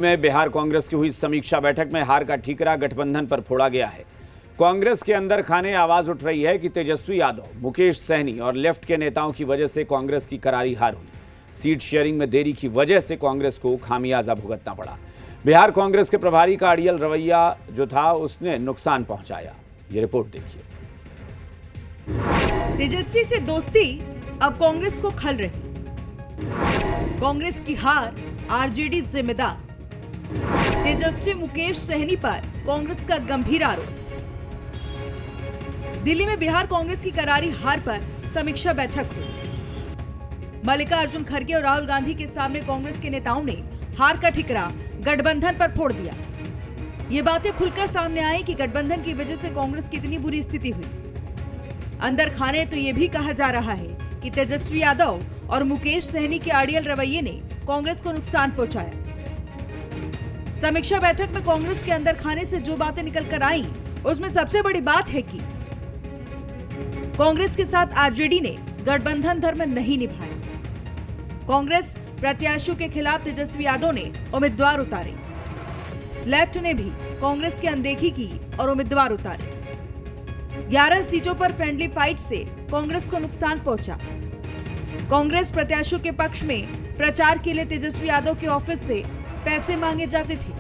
में बिहार कांग्रेस की हुई समीक्षा बैठक में हार का ठीकरा गठबंधन पर फोड़ा गया है। कांग्रेस के अंदर खाने आवाज उठ रही है कि तेजस्वी यादव, मुकेश सहनी और लेफ्ट के नेताओं की वजह से कांग्रेस की करारी हार हुई। सीट शेयरिंग में देरी की वजह से कांग्रेस को खामियाजा भुगतना पड़ा। बिहार कांग्रेस के प्रभारी का अड़ियल रवैया जो था उसने नुकसान पहुंचाया। ये रिपोर्ट देखिए। तेजस्वी से दोस्ती अब कांग्रेस को खल रही। कांग्रेस की हार आरजेडी जिम्मेदार। तेजस्वी मुकेश सहनी पर कांग्रेस का गंभीर आरोप। दिल्ली में बिहार कांग्रेस की करारी हार पर समीक्षा बैठक हुई। मल्लिकार्जुन खड़गे और राहुल गांधी के सामने कांग्रेस के नेताओं ने हार का ठिकरा गठबंधन पर फोड़ दिया। ये बातें खुलकर सामने आई कि गठबंधन की वजह से कांग्रेस की इतनी बुरी स्थिति हुई। अंदर खाने तो ये भी कहा जा रहा है कि तेजस्वी यादव और मुकेश सहनी के अड़ियल रवैये ने कांग्रेस को नुकसान पहुंचाया। समीक्षा बैठक में कांग्रेस के अंदर खाने से जो बातें निकल कर आई, उसमें सबसे बड़ी बात है कि कांग्रेस के साथ आरजेडी ने गठबंधन धर्म नहीं निभाया। कांग्रेस प्रत्याशियों के खिलाफ तेजस्वी यादव ने उम्मीदवार उतारे। लेफ्ट ने भी कांग्रेस की अनदेखी की और उम्मीदवार उतारे। 11 सीटों पर फ्रेंडली फाइट से कांग्रेस को नुकसान पहुंचा। कांग्रेस प्रत्याशियों के पक्ष में प्रचार के लिए तेजस्वी यादव के ऑफिस से पैसे मांगे जाते थे।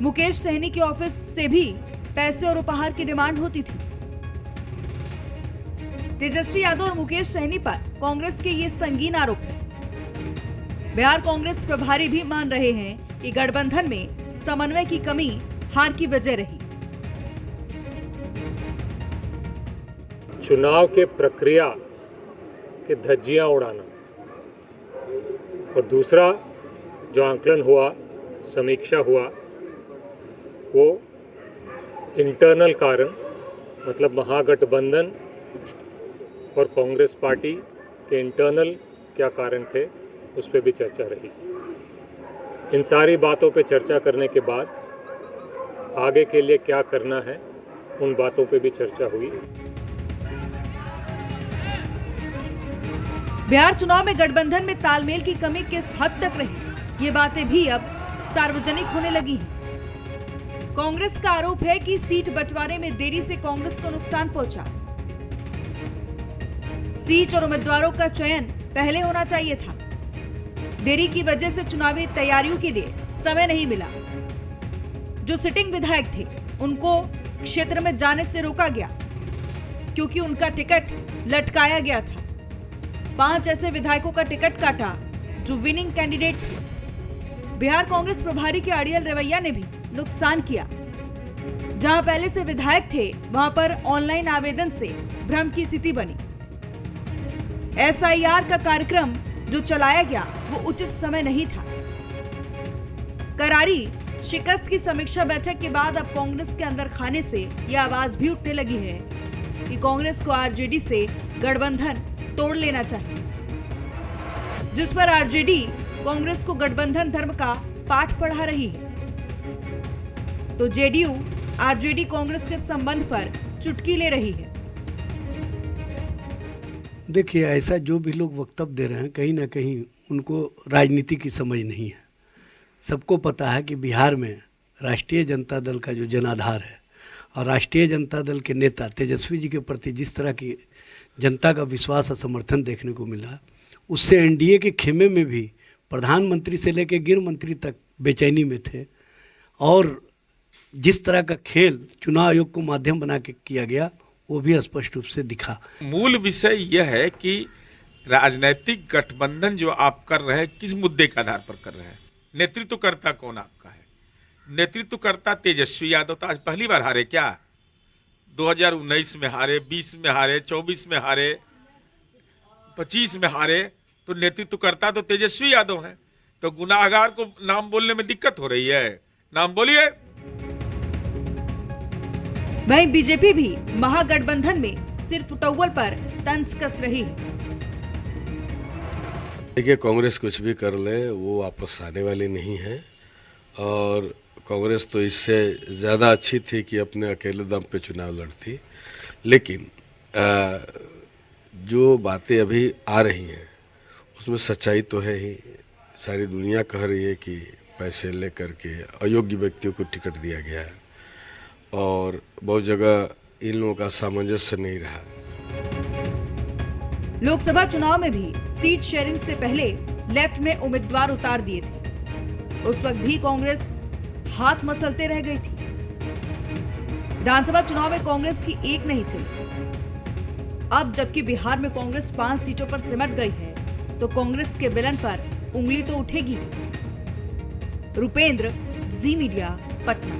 मुकेश सहनी के ऑफिस से भी पैसे और उपहार की डिमांड होती थी। तेजस्वी यादव और मुकेश सहनी पर कांग्रेस के ये संगीन आरोप हैं। बिहार कांग्रेस प्रभारी भी मान रहे हैं कि गठबंधन में समन्वय की कमी हार की वजह रही। चुनाव के प्रक्रिया के धज्जियां उड़ाना और दूसरा जो आंकलन हुआ, समीक्षा हुआ, वो इंटरनल कारण मतलब महागठबंधन और कांग्रेस पार्टी के इंटरनल क्या कारण थे, उस पर भी चर्चा रही। इन सारी बातों पे चर्चा करने के बाद आगे के लिए क्या करना है, उन बातों पे भी चर्चा हुई। बिहार चुनाव में गठबंधन में तालमेल की कमी किस हद तक रही, ये बातें भी अब सार्वजनिक होने लगी हैं। कांग्रेस का आरोप है कि सीट बंटवारे में देरी से कांग्रेस को नुकसान पहुंचा। सीट और उम्मीदवारों का चयन पहले होना चाहिए था। देरी की वजह से चुनावी तैयारियों के लिए समय नहीं मिला। जो सिटिंग विधायक थे, उनको क्षेत्र में जाने से रोका गया क्योंकि उनका टिकट लटकाया गया था। 5 ऐसे विधायकों का टिकट काटा जो विनिंग कैंडिडेट थे। बिहार कांग्रेस प्रभारी के अड़ियल रवैया ने भी नुकसान किया। जहां पहले से विधायक थे, वहां पर ऑनलाइन आवेदन से भ्रम की स्थिति बनी। एसआईआर का कार्यक्रम जो चलाया गया वो उचित समय नहीं था। करारी शिकस्त की समीक्षा बैठक के बाद अब कांग्रेस के अंदर खाने से यह आवाज भी उठने लगी है कि कांग्रेस को आरजेडी से गठबंधन तोड़ लेना चाहिए, जिस पर आरजेडी कांग्रेस को गठबंधन धर्म का पाठ पढ़ा रही है। तो जेडीयू आरजेडी कांग्रेस के संबंध पर चुटकी ले रही है। देखिए, ऐसा जो भी लोग वक्तव्य दे रहे हैं, कहीं ना कहीं उनको राजनीति की समझ नहीं है। सबको पता है कि बिहार में राष्ट्रीय जनता दल का जो जनाधार है और राष्ट्रीय जनता दल के नेता तेजस्वी जी के प्रति जिस तरह की जनता का विश्वास और समर्थन देखने को मिला, उससे एनडीए के खेमे में भी प्रधानमंत्री से लेकर गृह मंत्री तक बेचैनी में थे। और जिस तरह का खेल चुनाव आयोग को माध्यम बना के किया गया, वो भी स्पष्ट रूप से दिखा। मूल विषय यह है कि राजनीतिक गठबंधन जो आप कर रहे हैं, किस मुद्दे के आधार पर कर रहे हैं? नेतृत्वकर्ता कौन आपका है? नेतृत्वकर्ता तेजस्वी यादव तो आज पहली बार हारे क्या? 2019 में हारे, 20 में हारे, 24 में हारे, 25 में हारे। तो नेतृत्वकर्ता तो तेजस्वी यादव हैं। तो गुनाहगार को नाम बोलने में दिक्कत हो रही है। नाम बोलिए। वहीं बीजेपी भी महागठबंधन में सिर्फ टॉवल पर तंज कस रही है। देखिए, कांग्रेस कुछ भी कर ले, वो वापस आने वाली नहीं है। और कांग्रेस तो इससे ज़्यादा अच्छी थी कि अपने अकेले दम पे चुनाव लड़ती। लेकिन जो बातें अभी आ रही हैं उसमें सच्चाई तो है ही। सारी दुनिया कह रही है कि पैसे लेकर के अयोग्य व्यक्तियों को टिकट दिया गया है और बहुत जगह इन लोगों का सामंजस्य नहीं रहा। लोकसभा चुनाव में भी सीट शेयरिंग से पहले लेफ्ट में उम्मीदवार उतार दिए थे। उस वक्त भी कांग्रेस हाथ मसलते रह गई थी। विधानसभा चुनाव में कांग्रेस की एक नहीं चली। अब जबकि बिहार में कांग्रेस 5 सीटों पर सिमट गई है तो कांग्रेस के विलन पर उंगली तो उठेगी। रुपेंद्र, जी मीडिया, पटना।